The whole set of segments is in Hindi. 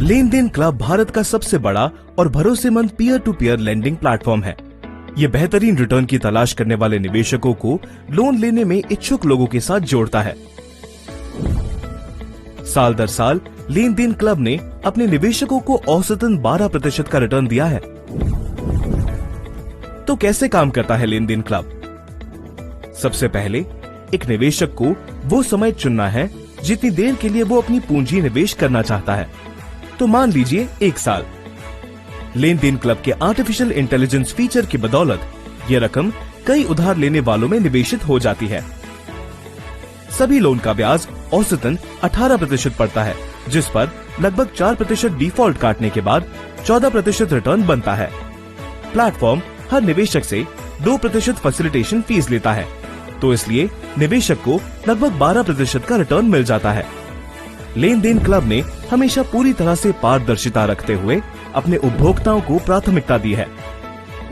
लेन देन क्लब भारत का सबसे बड़ा और भरोसेमंद peer to peer lending platform है। ये बेहतरीन रिटर्न की तलाश करने वाले निवेशकों को लोन लेने में इच्छुक लोगों के साथ जोड़ता है। साल दर साल लेन देन क्लब ने अपने निवेशकों को औसतन 12% का रिटर्न दिया है। तो कैसे काम करता है लेन देन क्लब? सबसे पहले एक निवेशक को वो समय चुनना है जितनी देर के लिए वो अपनी पूंजी निवेश करना चाहता है। तो मान लीजिए 1 साल। लेन देन क्लब के आर्टिफिशियल इंटेलिजेंस फीचर की बदौलत ये रकम कई उधार लेने वालों में निवेशित हो जाती है। सभी लोन का ब्याज औसतन 18% पड़ता है, जिस पर लगभग 4% डिफॉल्ट काटने के बाद 14% रिटर्न बनता है। प्लेटफॉर्म हर निवेशक से 2% फैसिलिटेशन फीस लेता है, तो इसलिए निवेशक को लगभग 12% का रिटर्न मिल जाता है। लेन देन क्लब ने हमेशा पूरी तरह से पारदर्शिता रखते हुए अपने उपभोक्ताओं को प्राथमिकता दी है।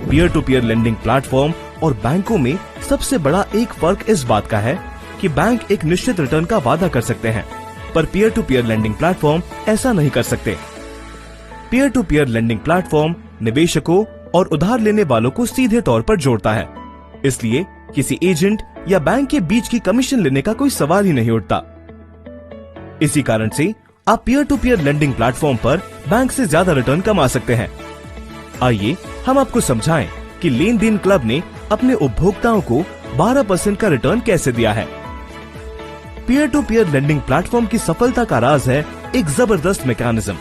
Peer to peer lending platform और बैंकों में सबसे बड़ा एक फर्क इस बात का है कि बैंक एक निश्चित रिटर्न का वादा कर सकते हैं, पर peer to peer lending platform ऐसा नहीं कर सकते। Peer to peer lending platform निवेशकों और उधार लेने वालों को सीधे तौर पर जोड़ता है, इसलिए किसी एजेंट या बैंक के बीच की कमीशन लेने का कोई सवाल ही नहीं उठता। इसी कारण से आप peer to peer lending platform पर बैंक से ज्यादा रिटर्न कमा सकते हैं। आइए हम आपको समझाएं कि लेन देन क्लब ने अपने उपभोक्ताओं को 12% का रिटर्न कैसे दिया है। Peer to peer lending platform की सफलता का राज है एक जबरदस्त मैकेनिज्म।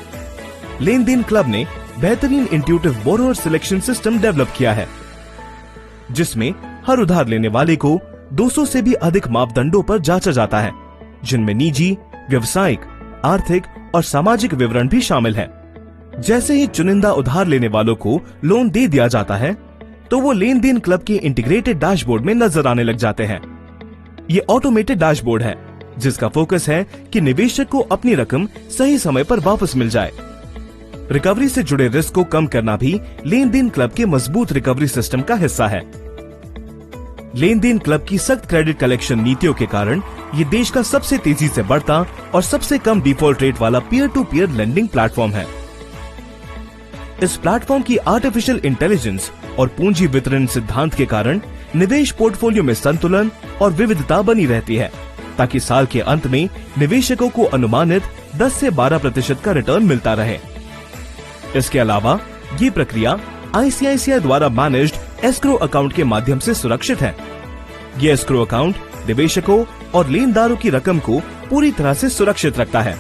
लेन देन क्लब ने बेहतरीन intuitive borrower selection system develop किया है, जिसमें हर उधार लेने वाले को 200 से भी अधिक मापदंडों पर जांचा जाता है, जिनमें निजी, व्यवसायिक, आर्थिक और सामाजिक विवरण भी शामिल हैं। जैसे ही चुनिंदा उधार लेने वालों को लोन दे दिया जाता है, तो वो लेन देन क्लब के इंटीग्रेटेड डैशबोर्ड में नजर आने लग जाते हैं। ये ऑटोमेटेड डैशबोर्ड है, जिसका फोकस है कि निवेशक को अपनी रकम सही समय पर वापस मिल जाए। रिकवरी से जुड़े रिस्क को कम करना भी लेन देन क्लब के मजबूत रिकवरी सिस्टम का हिस्सा है। लेन देन क्लब की सख्त क्रेडिट कलेक्शन नीतियों के कारण ये देश का सबसे तेजी से बढ़ता और सबसे कम डिफॉल्ट रेट वाला peer to peer lending platform है। इस प्लेटफॉर्म की आर्टिफिशियल इंटेलिजेंस और पूंजी वितरण सिद्धांत के कारण निवेश पोर्टफोलियो में संतुलन और विविधता बनी रहती है, ताकि साल के अंत में निवेशकों को अनुमानित 10 से 12% का रिटर्न मिलता रहे। इसके अलावा ये प्रक्रिया आईसीआईसीआई द्वारा मैनेज्ड एस्क्रो अकाउंट के माध्यम से सुरक्षित है। ये एस्क्रो अकाउंट निवेशकों और लेनदारों की रकम को पूरी तरह से सुरक्षित रखता है।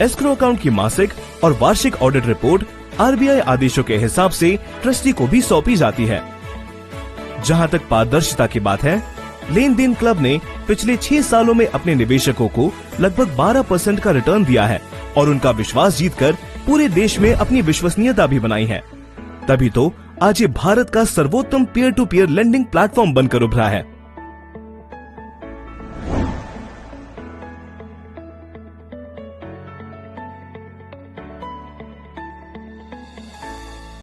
एस्क्रो अकाउंट की मासिक और वार्षिक ऑडिट रिपोर्ट आरबीआई आदेशों के हिसाब से ट्रस्टी को भी सौंपी जाती है। जहां तक पारदर्शिता की बात है, लेन देन क्लब ने पिछले 6 सालों में अपने निवेशकों को लगभग 12% का रिटर्न दिया है और उनका विश्वास जीतकर पूरे देश में अपनी विश्वसनीयता भी बनाई है। तभी तो आज ये भारत का सर्वोत्तम peer to peer lending platform बनकर उभरा है।